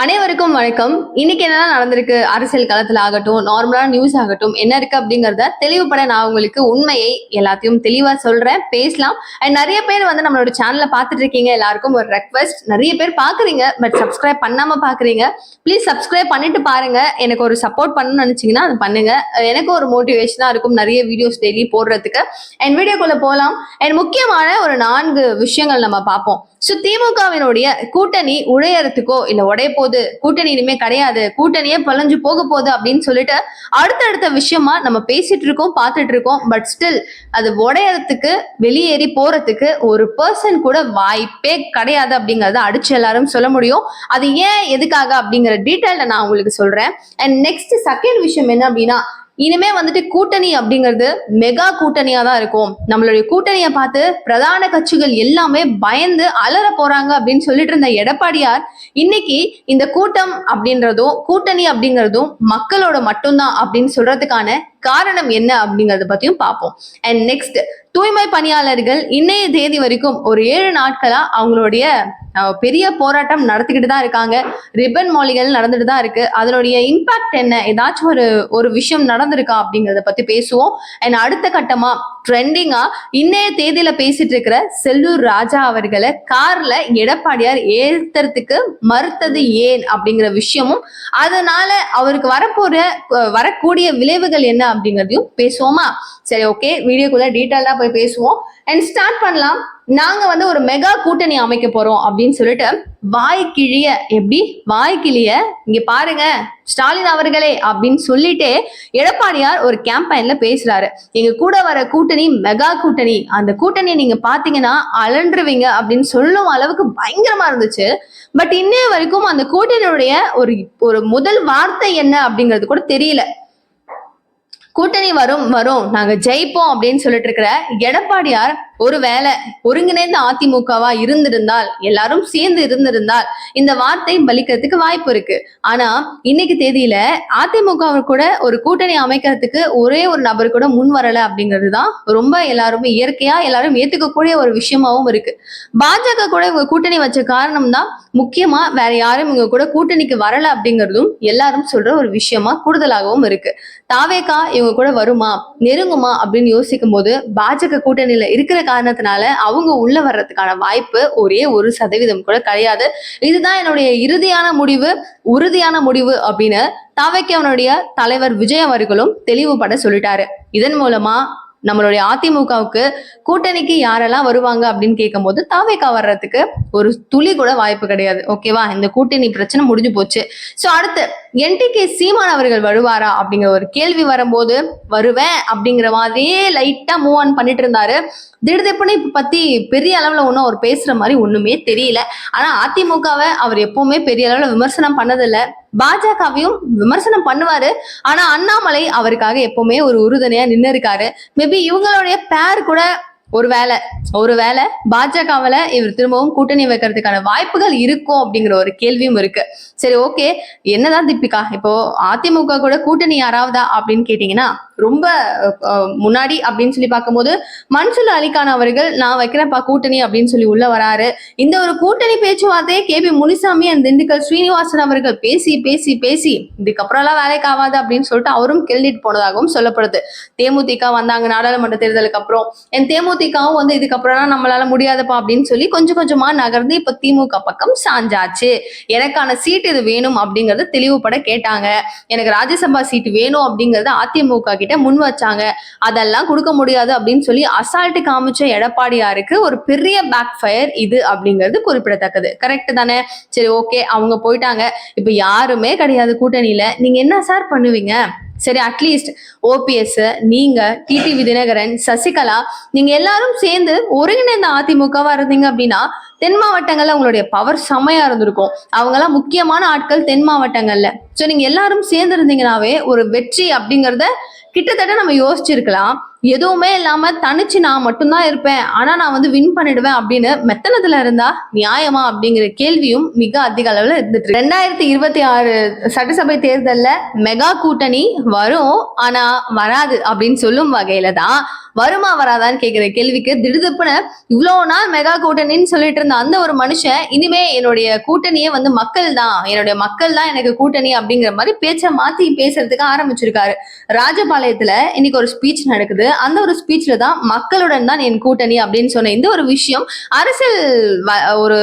அனைவருக்கும் வணக்கம். இன்னைக்கு என்னெல்லாம் நடந்திருக்கு அரசியல் களத்துல ஆகட்டும், நார்மலான நியூஸ் ஆகட்டும், என்ன இருக்கு அப்படிங்கறத தெளிவுபட நான் உங்களுக்கு உண்மையை எல்லாத்தையும் தெளிவா சொல்றேன், பேசலாம். அண்ட் நிறைய பேர் வந்து நம்மளோட சேனல்ல பாத்துட்டு இருக்கீங்க. எல்லாருக்கும் ஒரு ரெக்வெஸ்ட், நிறைய பேர் பாக்குறீங்க பட் சப்ஸ்கிரைப் பண்ணாம பாக்குறீங்க. ப்ளீஸ் சப்ஸ்கிரைப் பண்ணிட்டு பாருங்க. எனக்கு ஒரு சப்போர்ட் பண்ணணும்னு நினைச்சீங்கன்னா அது பண்ணுங்க. எனக்கு ஒரு மோட்டிவேஷனா இருக்கும் நிறைய வீடியோஸ் டெய்லி போடுறதுக்கு. அண்ட் வீடியோக்குள்ள போலாம். அண்ட் முக்கியமான ஒரு 4 விஷயங்கள் நம்ம பார்ப்போம். சோ திமுகவினுடைய கூட்டணி உடையறதுக்கோ இல்ல உடைய போகுது, கூட்டணி இனிமே கிடையாது, கூட்டணியே பழஞ்சு போக போகுது அப்படின்னு சொல்லிட்டு அடுத்தடுத்த விஷயமா நம்ம பேசிட்டு இருக்கோம், பார்த்துட்டு இருக்கோம். பட் ஸ்டில் அது உடையறதுக்கு, வெளியேறி போறதுக்கு ஒரு பர்சன் கூட வாய்ப்பே கிடையாது அப்படிங்கறத அடிச்சு எல்லாரும் சொல்ல முடியும். அது ஏன், எதுக்காக அப்படிங்கிற டீட்டெயில நான் உங்களுக்கு சொல்றேன். அண்ட் நெக்ஸ்ட் செகண்ட் விஷயம் என்ன அப்படின்னா, இனிமே வந்துட்டு கூட்டணி அப்படிங்கிறது மெகா கூட்டணியா தான் இருக்கும். நம்மளுடைய கூட்டணியை பார்த்து பிரதான கட்சிகள் எல்லாமே பயந்து அலற போறாங்க அப்படின்னு சொல்லிட்டு இருந்த எடப்பாடியார் இன்னைக்கு இந்த கூட்டம் அப்படின்றதும் கூட்டணி அப்படிங்கிறதும் மக்களோட மட்டும்தான் அப்படின்னு சொல்றதுக்கான காரணம் என்ன அப்படிங்கறத பத்தியும் பார்ப்போம். அண்ட் நெக்ஸ்ட், தூய்மை பணியாளர்கள் இன்னைய தேதி வரைக்கும் ஒரு 7 நாட்களா அவங்களுடைய பெரிய போராட்டம் நடத்திக்கிட்டு தான் இருக்காங்க. ரிப்பன் மொழிகள் நடந்துட்டு தான் இருக்கு. அதனுடைய இம்பாக்ட் என்ன, ஏதாச்சும் ஒரு விஷயம் நடந்திருக்கா அப்படிங்கறத பத்தி பேசுவோம். அண்ட் அடுத்த கட்டமா ட்ரெண்டிங்கா இன்னைய தேதியில பேசிட்டு இருக்கிற செல்லூர் ராஜா அவர்களை கார்ல எடப்பாடியார் ஏத்துறதுக்கு மறுத்தது ஏன் அப்படிங்கிற விஷயமும், அதனால அவருக்கு வரக்கூடிய விளைவுகள் என்ன அப்படிங்கறதையும் பேசுவோமா? சரி, ஓகே, வீடியோக்குள்ள டீட்டெயிலா போய் பேசுவோம். அண்ட் ஸ்டார்ட் பண்ணலாம். நாங்க வந்து ஒரு மெகா கூட்டணி அமைக்க போறோம் அப்படின்னு சொல்லிட்டு வாய்க்கிழிய, எப்படி வாய்க்கிழிய, இங்க பாருங்க ஸ்டாலின் அவர்களே அப்படின்னு சொல்லிட்டு எடப்பாடியார் ஒரு கேம்பெயின்ல பேசுறாரு. எங்க கூட வர கூட்டணி மெகா கூட்டணி, அந்த கூட்டணியை நீங்க பாத்தீங்கன்னா அலண்டுருவீங்க அப்படின்னு சொல்லும் அளவுக்கு பயங்கரமா இருந்துச்சு. பட் இன்னைய வரைக்கும் அந்த கூட்டணியுடைய ஒரு முதல் வார்த்தை என்ன அப்படிங்கிறது கூட தெரியல. கூட்டணி வரும் நாங்க ஜெயிப்போம் அப்படின்னு சொல்லிட்டு இருக்கிற எடப்பாடியார் ஒருவேளை ஒருங்கிணைந்த அதிமுகவா இருந்திருந்தால், எல்லாரும் சேர்ந்து இருந்திருந்தால் இந்த வார்த்தை பலிக்கிறதுக்கு வாய்ப்பு இருக்கு. ஆனா இன்னைக்கு தேதியில அதிமுக கூட ஒரு கூட்டணி அமைக்கிறதுக்கு ஒரே ஒரு நபர் கூட முன் வரல அப்படிங்கிறது தான் ரொம்ப எல்லாருமே இயற்கையா எல்லாரும் ஏத்துக்கக்கூடிய ஒரு விஷயமாவும் இருக்கு. பாஜக கூட இவங்க கூட்டணி வச்ச காரணம் தான் முக்கியமா, வேற யாரும் இவங்க கூட கூட்டணிக்கு வரல அப்படிங்கிறதும் எல்லாரும் சொல்ற ஒரு விஷயமா கூடுதலாகவும் இருக்கு. தாவேகா இவங்க கூட வருமா, நெருங்குமா அப்படின்னு யோசிக்கும் போது பாஜக கூட்டணியில இருக்கிற காரணத்தினால அவங்க உள்ள வர்றதுக்கான வாய்ப்பு ஒரே 1% கூட கிடையாது. இதுதான் என்னுடைய உறுதியான முடிவு அப்படின்னு தாவேகாவுடைய தலைவர் விஜய் அவர்களும் தெளிவுபட சொல்லிட்டாரு. இதன் மூலமா நம்மளுடைய அதிமுகவுக்கு கூட்டணிக்கு யாரெல்லாம் வருவாங்க அப்படின்னு கேட்கும் போது தாவேகா வர்றதுக்கு ஒரு துளி கூட வாய்ப்பு கிடையாது. ஓகேவா? இந்த கூட்டணி பிரச்சனை முடிஞ்சு போச்சு. சோ அடுத்து என்டிகே சீமான் அவர்கள் வருவாரா அப்படிங்கிற ஒரு கேள்வி வரும்போது, வருவேன் அப்படிங்கிற மாதிரியே லைட்டா மூவ் ஆன் பண்ணிட்டு இருந்தாரு. திடீர்னு இப்ப பத்தி பெரிய அளவுல ஒன்னும் அவர் பேசுற மாதிரி ஒண்ணுமே தெரியல. ஆனா அதிமுகவை அவர் எப்பவுமே பெரிய அளவுல விமர்சனம் பண்ணதில்லை. பாஜகவையும் விமர்சனம் பண்ணுவாரு. ஆனா அண்ணாமலை அவருக்காக எப்பவுமே ஒரு உறுதுணையா நின்று இருக்காரு. மேபி இவங்களுடைய பேர் கூட ஒருவேளை பாஜகவுல இவர் திரும்பவும் கூட்டணி வைக்கிறதுக்கான வாய்ப்புகள் இருக்கும் அப்படிங்கிற ஒரு கேள்வியும் இருக்கு. சரி, ஓகே, என்னதான் தீபிகா, இப்போ அதிமுக கூட கூட்டணி யாராவதா அப்படின்னு கேட்டீங்கன்னா, ரொம்ப முன்னாடி அப்படின்னு சொல்லி பார்க்கும்போது மன்சூர் அலிகான் அவர்கள் நான் வைக்கிறப்பா கூட்டணி அப்படின்னு சொல்லி உள்ள வராரு. இந்த ஒரு கூட்டணி பேச்சுவார்த்தையை கேபி முனிசாமி அண்ட் திண்டுக்கல் ஸ்ரீனிவாசன் அவர்கள் பேசி பேசி பேசி இதுக்கப்புறம் எல்லாம் வேலைக்கு ஆகாது அப்படின்னு சொல்லிட்டு அவரும் கிளம்பிட்டு போனதாகவும் சொல்லப்படுது. தேமுதிக வந்தாங்க நாடாளுமன்ற தேர்தலுக்கு அப்புறம். தேமுதிகவும் வந்து இதுக்கப்புறம் நம்மளால முடியாதப்பா அப்படின்னு சொல்லி கொஞ்சம் கொஞ்சமா நகர்ந்து இப்ப திமுக பக்கம் சாஞ்சாச்சு. எனக்கான சீட் இது வேணும் அப்படிங்கறது தெளிவுபட கேட்டாங்க. எனக்கு ராஜ்யசபா சீட் வேணும் அப்படிங்கறத அதிமுக கிட்ட முன் வச்சாங்க. அதெல்லாம் கொடுக்க முடியாது அப்படின்னு சொல்லி அசால்ட் காமிச்ச எடப்பாடியாருக்கு ஒரு பெரிய பேக் ஃபயர் இது அப்படிங்கிறது குறிப்பிடத்தக்கது. கரெக்ட் தானே? சரி, ஓகே, அவங்க போயிட்டாங்க. இப்ப யாருமே கிடையாது கூட்டணியில. நீங்க என்ன சார் பண்ணுவீங்க? சரி, அட்லீஸ்ட் ஓபிஎஸ், நீங்க, டிடிவி தினகரன், சசிகலா, நீங்க எல்லாரும் சேர்ந்து ஒருங்கிணைந்த அதிமுகவா இருந்தீங்க அப்படின்னா தென் மாவட்டங்கள்ல உங்களுடைய பவர் செமையா இருந்திருக்கும். அவங்க எல்லாம் முக்கியமான ஆட்கள் தென் மாவட்டங்கள்ல. சோ நீங்க எல்லாரும் சேர்ந்து இருந்தீங்கன்னாவே ஒரு வெற்றி அப்படிங்கறத கிட்டத்தட்ட நம்ம யோசிச்சிருக்கலாம். எதுவுமே இல்லாம தனிச்சு நான் மட்டும்தான் இருப்பேன், ஆனா நான் வந்து வின் பண்ணிடுவேன் அப்படின்னு மெத்தனத்துல இருந்தா நியாயமா அப்படிங்கிற கேள்வியும் மிக அதிக அளவுல இருந்துட்டு 2026 சட்டசபை தேர்தல்ல மெகா கூட்டணி வரும், ஆனா வராது அப்படின்னு சொல்லும் வகையில தான் வருமா வராதான்னு கேட்கிற கேள்விக்கு திடுதுப்புன்னு இவ்வளவு நாள் மெகா கூட்டணின்னு சொல்லிட்டு இருந்த அந்த ஒரு மனுஷன் இனிமே என்னுடைய கூட்டணியே வந்து மக்கள் தான், என்னுடைய மக்கள் தான் எனக்கு கூட்டணி அப்படிங்கிற மாதிரி பேச்சை மாத்தி பேசுறதுக்கு ஆரம்பிச்சிருக்காரு. ராஜபாளையத்துல இன்னைக்கு ஒரு ஸ்பீச் நடக்குது. அந்த ஒரு ஸ்பீச்ல தான் மக்களுடன் தான் என் கூட்டணி அப்படின்னு சொன்ன இந்த ஒரு விஷயம் அரசியல் ஒரு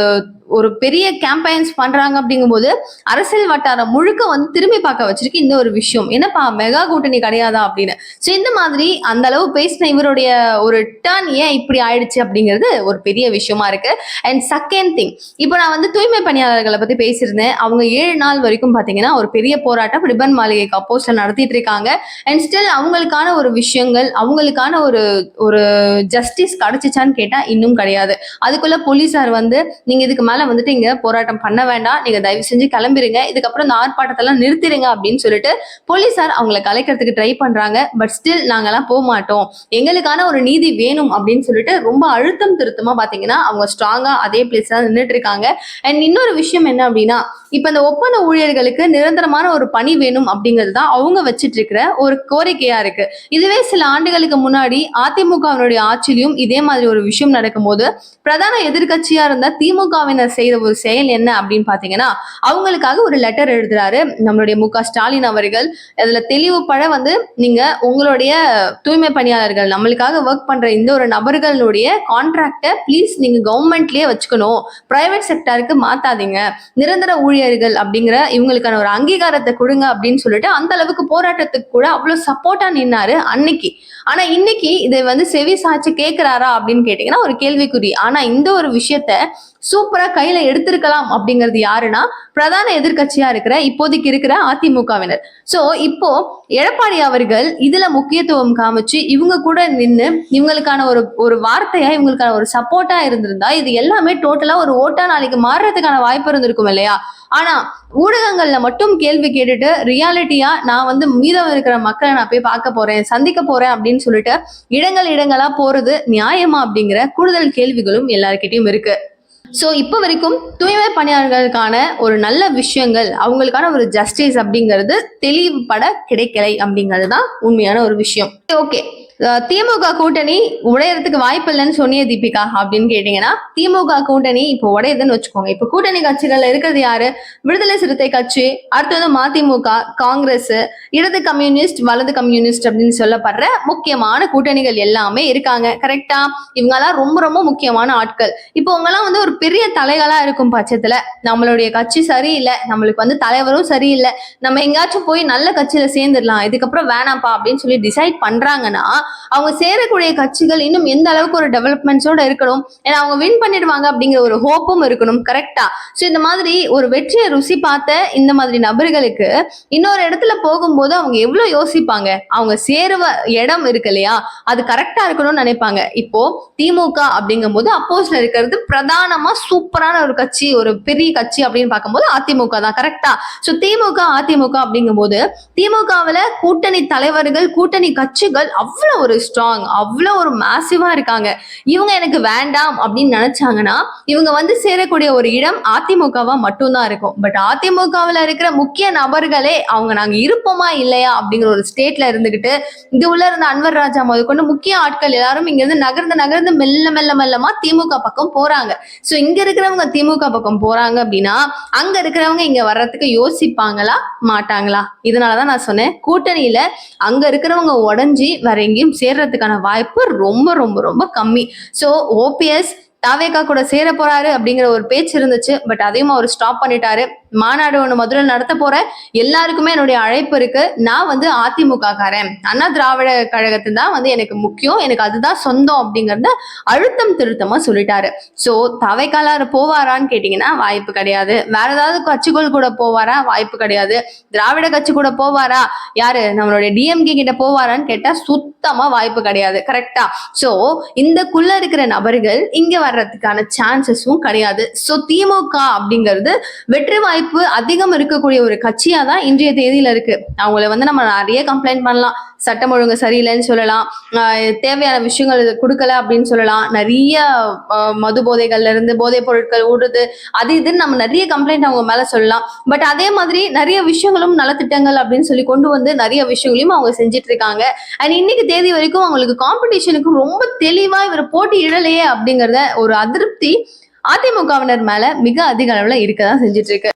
ஒரு பெரிய கேம்பெயின்ஸ் பண்றாங்க அப்படிங்கும்போது அரசியல் வட்டாரம் முழுக்க வந்து திரும்பி பார்க்க வச்சிருக்கு இந்த ஒரு விஷயம். என்னப்பா மெகா கூட்டணி கிடையாதா அப்படின்னு. சோ இந்த மாதிரி அந்த அளவு பேசின இவருடைய ஒரு டர்ன் ஏன் இப்படி ஆயிடுச்சு அப்படிங்கிறது ஒரு பெரிய விஷயமா இருக்கு. அண்ட் செகண்ட் திங், இப்போ நான் வந்து தூய்மை பணியாளர்களை பத்தி பேசியிருந்தேன். அவங்க 7 நாள் வரைக்கும் பாத்தீங்கன்னா ஒரு பெரிய போராட்டம் ரிப்பன் மாளிகைக்கு அப்போஸ்ல நடத்திட்டு இருக்காங்க. அண்ட் ஸ்டில் அவங்களுக்கான ஒரு விஷயங்கள், அவங்களுக்கான ஒரு ஒரு ஜஸ்டிஸ் கிடைச்சிச்சான்னு கேட்டா இன்னும் கிடையாது. அதுக்குள்ள போலீசார் வந்து நீங்க இதுக்கு மேல வந்துட்டு இங்க போராட்டம் பண்ண வேண்டாம், நீங்க தயவு செஞ்சு கிளம்பிருங்க, இதுக்கப்புறம் இந்த ஆர்ப்பாட்டத்தெல்லாம் நிறுத்திடுங்க அப்படின்னு சொல்லிட்டு போலீசார் அவங்களை கலைக்கிறதுக்கு ட்ரை பண்றாங்க. பட் ஸ்டில் நாங்கெல்லாம் போக மாட்டோம், எங்களுக்கான ஒரு நீதி வேணும் அப்படின்னு சொல்லிட்டு ரொம்ப அழுத்தம் திருத்தமா பாத்தீங்கன்னா அவங்க ஸ்ட்ராங்கா அதே பிளேஸ்ல நின்றுட்டு இருக்காங்க. அண்ட் இன்னொரு விஷயம் என்ன அப்படின்னா, இப்ப இந்த ஒப்பந்த ஊழியர்களுக்கு நிரந்தரமான ஒரு பணி வேணும் அப்படிங்கிறது தான் அவங்க வச்சிட்டு இருக்கிற ஒரு கோரிக்கையா இருக்கு. இதுவே சில ஆண்டுகளுக்கு முன்னாடி அதிமுகவினுடைய ஆட்சியிலும் இதே மாதிரி ஒரு விஷயம் நடக்கும்போது பிரதான எதிர்கட்சியா இருந்த திமுகவினர் செய்த ஒரு செயல் என்ன அப்படின்னு பாத்தீங்கன்னா, அவங்களுக்காக ஒரு லெட்டர் எழுதுறாரு நம்மளுடைய மு க ஸ்டாலின் அவர்கள். அதுல தெளிவுபட வந்து நீங்க உங்களுடைய தூய்மை பணியாளர்கள் நம்மளுக்காக ஒர்க் பண்ற இந்த ஒரு நபர்களுடைய கான்ட்ராக்ட ப்ளீஸ் நீங்க கவர்மெண்ட்லயே வச்சுக்கணும், பிரைவேட் செக்டருக்கு மாத்தாதீங்க, நிரந்தர ஊழியர்கள் அப்படிங்கிற இவங்களுக்கான ஒரு அங்கீகாரத்தை கொடுங்க அப்படின்னு சொல்லிட்டு அந்த அளவுக்கு போராட்டத்துக்கு கூட அவ்வளவு சப்போர்ட்டா நின்னாரு அன்னைக்கு. ஆனா இன்னைக்கு இதை வந்து செவி சாய்ச்சி கேட்கிறாரா அப்படின்னு கேட்டீங்கன்னா ஒரு கேள்விக்குறி. ஆனா இந்த ஒரு விஷயத்த சூப்பரா கையில எடுத்திருக்கலாம் அப்படிங்கிறது யாருன்னா பிரதான எதிர்கட்சியா இருக்கிற இப்போதைக்கு இருக்கிற அதிமுகவினர். சோ இப்போ எடப்பாடி அவர்கள் இதுல முக்கியத்துவம் காமிச்சு இவங்க கூட நின்று இவங்களுக்கான ஒரு வார்த்தையா இவங்களுக்கான ஒரு சப்போர்ட்டா இருந்திருந்தா இது எல்லாமே டோட்டலா ஒரு ஓட்டா நாளைக்கு மாறுறதுக்கான வாய்ப்பு இருந்திருக்கும் இல்லையா? ஆனா ஊடகங்கள்ல மட்டும் கேள்வி கேட்டுட்டு ரியாலிட்டியா நான் வந்து மீதம் இருக்கிற மக்களை நான் போய் பார்க்க போறேன், சந்திக்க போறேன் அப்படின்னு சொல்லிட்டு இடங்களா போறது நியாயமா அப்படிங்கிற கூடுதல் கேள்விகளும் எல்லார்கிட்டயும் இருக்கு. சோ இப்ப வரைக்கும் தூய்மை பணியாளர்களுக்கான ஒரு நல்ல விஷயங்கள், அவங்களுக்கான ஒரு ஜஸ்டிஸ் அப்படிங்கிறது தெளிவுபட கிடைக்கலை அப்படிங்கிறது தான் உண்மையான ஒரு விஷயம். ஓகே, திமுக கூட்டணி உடையறதுக்கு வாய்ப்பு இல்லைன்னு சொன்னிய தீபிகா அப்படின்னு கேட்டீங்கன்னா, திமுக கூட்டணி இப்போ உடையதுன்னு வச்சுக்கோங்க. இப்ப கூட்டணி கட்சிகள்ல இருக்கிறது யாரு? விடுதலை சிறுத்தை கட்சி, அடுத்து வந்து மதிமுக, காங்கிரஸ், இடது கம்யூனிஸ்ட், வலது கம்யூனிஸ்ட் அப்படின்னு சொல்லப்படுற முக்கியமான கூட்டணிகள் எல்லாமே இருக்காங்க. கரெக்டா? இவங்க எல்லாம் ரொம்ப ரொம்ப முக்கியமான ஆட்கள். இப்போ அவங்க எல்லாம் வந்து ஒரு பெரிய தலைகளா இருக்கும் பட்சத்துல நம்மளுடைய கட்சி சரியில்லை, நம்மளுக்கு வந்து தலைவரும் சரியில்லை, நம்ம எங்கேயாச்சும் போய் நல்ல கட்சியில சேர்ந்துடலாம், இதுக்கப்புறம் வேணாம்ப்பா அப்படின்னு சொல்லி டிசைட் பண்றாங்கன்னா அவங்க சேரக்கூடிய கட்சிகள் இன்னும் எந்த அளவுக்கு ஒரு டெவலப்மெண்ட்ஸோட இருக்கணும், ஏன்னா அவங்க வின் பண்ணிடுவாங்க அப்படிங்கிற ஒரு ஹோப்பும் இருக்கணும். கரெக்டா? சோ இந்த மாதிரி ஒரு வெற்றியை ருசி பார்த்த இந்த மாதிரி நபர்களுக்கு இன்னொரு இடத்துல போகும்போது அவங்க எவ்வளவு யோசிப்பாங்க, அவங்க சேருவ இடம் இருக்கு இல்லையா, அது கரெக்டா இருக்கணும்னு நினைப்பாங்க. இப்போ திமுக அப்படிங்கும் போது அப்போஸ்ல இருக்கிறது பிரதானமா சூப்பரான ஒரு கட்சி, ஒரு பெரிய கட்சி அப்படின்னு பார்க்கும்போது அதிமுக தான். கரெக்டா? சோ திமுக அதிமுக அப்படிங்கும் போது திமுகவுல கூட்டணி தலைவர்கள், கூட்டணி கட்சிகள் அவ்வளவு ஒரு ஸ்ட்ராங், அவ்வளவு ஒரு மேசிவா இருக்காங்க. இவங்க எனக்கு வேண்டாம் அப்படின்னு நினைச்சாங்கன்னா இவங்க வந்து சேரக்கூடிய ஒரு இடம் அதிமுகவா மட்டும்தான் இருக்கும். பட் அதிமுகவுல இருக்கிற முக்கிய நபர்களே அவங்க நாங்க இருப்போமா இல்லையா அப்படிங்கிற ஒரு ஸ்டேட்ல இருந்துகிட்டு இது உள்ள இருந்த அன்வர் ராஜா முதற்கொண்டு முக்கிய ஆட்கள் எல்லாரும் இங்க இருந்து நகர்ந்து மெல்லமா திமுக பக்கம் போறாங்க. சோ இங்க இருக்கிறவங்க திமுக பக்கம் போறாங்க அப்படின்னா அங்க இருக்கிறவங்க இங்க வர்றதுக்கு யோசிப்பாங்களா மாட்டாங்களா? இதனாலதான் நான் சொன்னேன் கூட்டணியில அங்க இருக்கிறவங்க உடஞ்சி வேற எங்கேயும் சேர்றதுக்கான வாய்ப்பு ரொம்ப ரொம்ப ரொம்ப கம்மி. சோ ஓபிஎஸ் தாவேகா கூட சேர போறாரு அப்படிங்கிற ஒரு பேச்சு இருந்துச்சு. பட் அதையும் அவர் ஸ்டாப் பண்ணிட்டாரு. மாநாடு ஒண்ணு மதுரையில் நடத்த போறேன், எல்லாருக்குமே என்னுடைய அழைப்பு இருக்கு, நான் வந்து அதிமுக காரன், அண்ணா திராவிட கழகத்து தான் வந்து எனக்கு முக்கியம், எனக்கு அதுதான் சொந்தம் அப்படிங்கறத அழுத்தம் திருத்தமா சொல்லிட்டாரு. சோ தவைக்கால போவாரான்னு கேட்டீங்கன்னா வாய்ப்பு கிடையாது. வேற ஏதாவது கட்சிகள் கூட போவாரா? வாய்ப்பு கிடையாது. திராவிட கட்சி கூட போவாரா? யாரு நம்மளுடைய டிஎம்கே கிட்ட போவாரான்னு கேட்டா சுத்தமா வாய்ப்பு கிடையாது. கரெக்டா? சோ இந்தக்குள்ள இருக்கிற நபர்கள் இங்க வர்றதுக்கான சான்சஸும் கிடையாது. சோ திமுக அப்படிங்கிறது வெற்றி வாய்ப்பு வாய்ப்பு அதிகம் இருக்கக்கூடிய ஒரு கட்சியா தான் இன்றைய தேதியில இருக்கு. அவங்கள வந்து நம்ம நிறைய கம்ப்ளைண்ட் பண்ணலாம், சட்டம் ஒழுங்கு சரியில்லைன்னு சொல்லலாம், தேவையான விஷயங்கள் கொடுக்கல அப்படின்னு சொல்லலாம், நிறைய மது போதைகள்ல இருந்து போதைப் பொருட்கள் ஊடுறது அது இதுன்னு நம்ம நிறைய கம்ப்ளைண்ட் அவங்க மேல சொல்லலாம். பட் அதே மாதிரி நிறைய விஷயங்களும் நலத்திட்டங்கள் அப்படின்னு சொல்லி கொண்டு வந்து நிறைய விஷயங்களையும் அவங்க செஞ்சுட்டு இருக்காங்க. அண்ட் இன்னைக்கு தேதி வரைக்கும் அவங்களுக்கு காம்படிஷனுக்கு ரொம்ப தெளிவா இவர் போட்டி இடலையே அப்படிங்கறத ஒரு அதிருப்தி அதிமுகவினர் மேல மிக அதிக அளவுல இருக்கதான் செஞ்சுட்டு இருக்கு.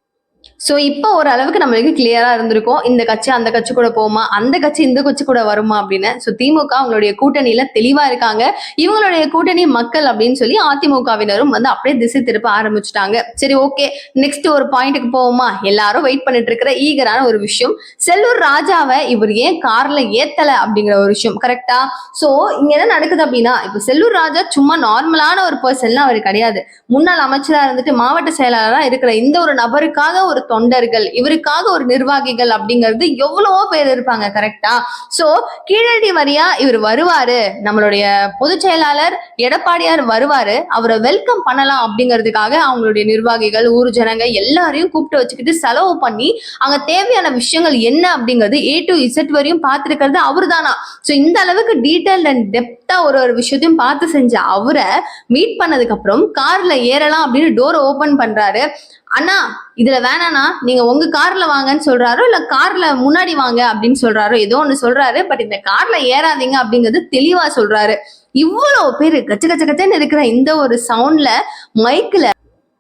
சோ இப்போ ஒரு அளவுக்கு நம்மளுக்கு கிளியரா இருந்திருக்கும், இந்த கட்சி அந்த கட்சி கூட போகுமா, அந்த கட்சி இந்த கட்சி கூட வருமா அப்படின்னு. சோ திமுக அவங்களுடைய கூட்டணியில தெளிவா இருக்காங்க. இவங்களுடைய கூட்டணி மக்கள் அப்படின்னு சொல்லி அதிமுகவினரும் வந்து அப்படியே திசை திருப்ப ஆரம்பிச்சுட்டாங்க. சரி, ஓகே, நெக்ஸ்ட் ஒரு பாயிண்ட்டுக்கு போவோமா? எல்லாரும் வெயிட் பண்ணிட்டு இருக்கிற ஈகரான ஒரு விஷயம், செல்லூர் ராஜாவை இவர் ஏன் கார்ல ஏத்தல அப்படிங்கிற ஒரு விஷயம். கரெக்டா? சோ இங்க என்ன நடக்குது அப்படின்னா, இப்ப செல்லூர் ராஜா சும்மா நார்மலான ஒரு பர்சன் அவர் கிடையாது. முன்னாள் அமைச்சரா இருந்துட்டு மாவட்ட செயலாளரா இருக்கிற இந்த ஒரு நபருக்காக ஒரு தொண்டர்கள், இவருக்காக ஒரு நிர்வாகிகள் அப்படிங்கிறது எவ்வளவோ பேர் இருப்பாங்க. கரெக்டா? சோ கீழடி வரியா இவர் வருவாரு, நம்மளுடைய பொதுச் செயலாளர் எடப்பாடியார் வருவாரு, அவரை வெல்கம் பண்ணலாம் அப்படிங்கிறதுக்காக அவங்களுடைய நிர்வாகிகள், ஊர் ஜனங்க எல்லாரையும் கூப்பிட்டு வச்சுக்கிட்டு செலவு பண்ணி அங்க தேவையான விஷயங்கள் என்ன அப்படிங்கிறது A to Z வரையும் பார்த்திருக்கிறது அவரு தானா. சோ இந்த அளவுக்கு டீடைல் அண்ட் டெப்தா ஒரு ஒரு விஷயத்தையும் பார்த்து செஞ்ச அவரை மீட் பண்ணதுக்கு அப்புறம் கார்ல ஏறலாம் அப்படின்னு டோர் ஓபன் பண்றாரு. அண்ணா இதுல வேணாண்ணா, நீங்க உங்க கார்ல வாங்கன்னு சொல்றாரோ இல்ல கார்ல முன்னாடி வாங்க அப்படின்னு சொல்றாரோ, ஏதோ ஒண்ணு சொல்றாரு. பட் இந்த கார்ல ஏறாதீங்க அப்படிங்கிறது தெளிவா சொல்றாரு. இவ்வளவு பேரு கச்ச கச்ச கச்சன்னு இருக்கிற இந்த ஒரு சவுண்ட்ல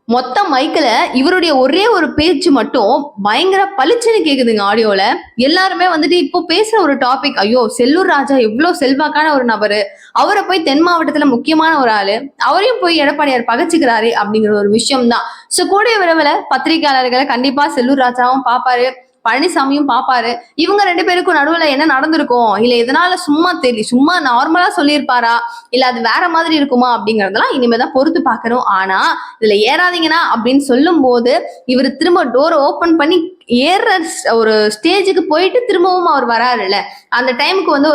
மொத்த மைக்கில் இவருடைய ஒரே ஒரு பேச்சு மட்டும் பயங்கர பளிச்சுன்னு கேக்குதுங்க ஆடியோல. எல்லாருமே வந்துட்டு இப்போ பேசுற ஒரு டாபிக், ஐயோ செல்லூர் ராஜா எவ்வளவு செல்வாக்கான ஒரு நபரு, அவரை போய் தென் மாவட்டத்துல முக்கியமான ஒரு ஆளு, அவரையும் போய் எடப்பாடியார் பகச்சுக்கிறாரு அப்படிங்கிற ஒரு விஷயம் தான். சோ கூடிய விரைவில் பத்திரிகையாளர்களை கண்டிப்பா செல்லூர் ராஜாவும் பாப்பாரு, பழனிசாமியும் பாப்பாரு. இவங்க ரெண்டு பேருக்கும் நடுவுல என்ன நடந்திருக்கும், இல்ல இதனால சும்மா நார்மலா சொல்லியிருப்பாரா, இல்ல அது வேற மாதிரி இருக்குமா அப்படிங்கறதெல்லாம் இனிமேதான் பொறுத்து பார்க்கணும். ஆனா இதுல ஏறாதீங்கன்னா அப்படின்னு சொல்லும் போது இவர் திரும்ப டோர் ஓபன் பண்ணி ஏற ஒரு ஸ்டேஜுக்கு போயிட்டு திரும்பவும் அவர் வராருல்ல, அந்த டைமுக்கு வந்து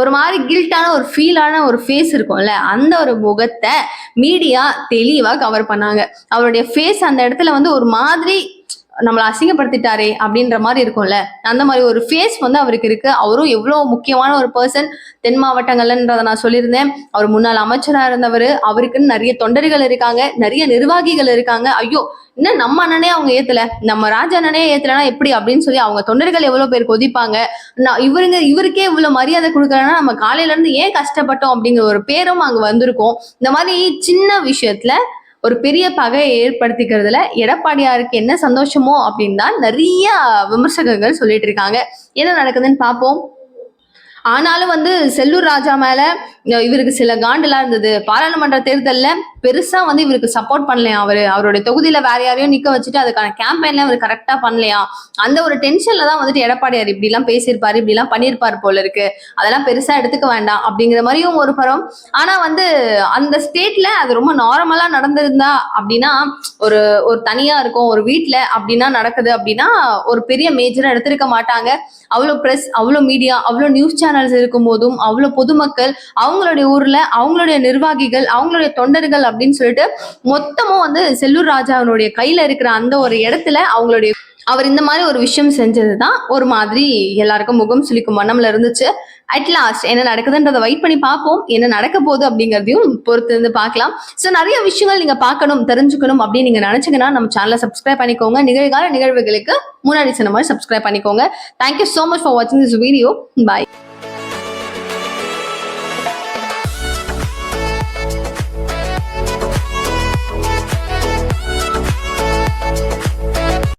ஒரு மாதிரி கில்ட்டான ஒரு ஃபீலான ஒரு ஃபேஸ் இருக்கும்ல, அந்த ஒரு முகத்தை மீடியா தெளிவா கவர் பண்ணாங்க. அவருடைய ஃபேஸ் அந்த இடத்துல வந்து ஒரு மாதிரி நம்மளை அசிங்கப்படுத்திட்டாரே அப்படின்ற மாதிரி இருக்கும்ல, அந்த மாதிரி ஒரு ஃபேஸ் வந்து அவருக்கு இருக்கு. அவரும் எவ்வளவு முக்கியமான ஒரு பர்சன் தென் மாவட்டங்கள்ன்றதை நான் சொல்லியிருந்தேன். அவர் முன்னாள் அமைச்சரா இருந்தவர், அவருக்குன்னு நிறைய தொண்டர்கள் இருக்காங்க, நிறைய நிர்வாகிகள் இருக்காங்க. ஐயோ இன்னும் நம்ம அண்ணனே அவங்க ஏத்தல, நம்ம ராஜா அண்ணனே ஏத்தலன்னா எப்படி அப்படின்னு சொல்லி அவங்க தொண்டர்கள் எவ்வளவு பேர் கொதிப்பாங்க. இவருக்கே இவ்வளவு மரியாதை கொடுக்கலன்னா நம்ம காலையில இருந்து ஏன் கஷ்டப்பட்டோம் அப்படிங்கிற ஒரு பேரும் அங்க வந்திருக்கும். இந்த மாதிரி சின்ன விஷயத்துல ஒரு பெரிய பகையை ஏற்படுத்திக்கிறதுல எடப்பாடியாருக்கு என்ன சந்தோஷமோ அப்படின்னு தான் நிறைய விமர்சகர்கள் சொல்லிட்டு இருக்காங்க. என்ன நடக்குதுன்னு பார்ப்போம். ஆனாலும் வந்து செல்லூர் ராஜா மேல இவருக்கு சில காண்டெல்லாம் இருந்தது. பாராளுமன்ற தேர்தல்ல பெருசா வந்து இவருக்கு சப்போர்ட் பண்ணலையா, அவருடைய தொகுதியில வேற யாரையும் நிக்க வச்சுட்டு அதுக்கான கேம்பெயின்ல அவர் கரெக்டா பண்ணலையா, அந்த ஒரு டென்ஷன்ல தான் வந்துட்டு எடப்பாடியார் இப்படி எல்லாம் பேசியிருப்பாரு, இப்படி எல்லாம் பண்ணியிருப்பாரு போல இருக்கு, அதெல்லாம் பெருசா எடுத்துக்க வேண்டாம் அப்படிங்கிற மாதிரியும் ஒரு புறம். ஆனா வந்து அந்த ஸ்டேட்ல அது ரொம்ப நார்மலா நடந்திருந்தா அப்படின்னா, ஒரு ஒரு தனியா இருக்கும் ஒரு வீட்டுல அப்படின்னா நடக்குது அப்படின்னா ஒரு பெரிய மேஜரா எடுத்திருக்க மாட்டாங்க. அவ்வளவு பிரஸ், அவ்வளவு மீடியா, அவ்வளவு நியூஸ் சேனல்ஸ் இருக்கும் போதும் அவ்வளவு பொதுமக்கள், அவங்களுடைய ஊர்ல அவங்களுடைய நிர்வாகிகள், அவங்களுடைய தொண்டர்கள் அப்படின்னு சொல்லிட்டு மொத்தமும் வந்து செல்லூர் ராஜாவினுடைய கையில இருக்கிற அந்த ஒரு இடத்துல அவர் இந்த மாதிரி ஒரு விஷயம் செஞ்சதுதான் ஒரு மாதிரி எல்லாருக்கும் முகம் சுளிக்கும் வண்ணம்ல இருந்துச்சு. அட்லாஸ்ட் என்ன நடக்குதுன்றதை வெயிட் பண்ணி பார்ப்போம். என்ன நடக்க போகுது அப்படிங்கிறதையும் பொறுத்து இருந்து பார்க்கலாம். ஸோ நிறைய விஷயங்கள் நீங்க பார்க்கணும், தெரிஞ்சுக்கணும் அப்படின்னு நீங்க நினைச்சீங்கன்னா நம்ம சேனலை சப்ஸ்கிரைப் பண்ணிக்கோங்க. நிகழ்கால நிகழ்வுகளுக்கு முன்னாடி சொன்ன மாதிரி சப்ஸ்கிரைப் பண்ணிக்கோங்க. Thank you so much for watching this video. Bye.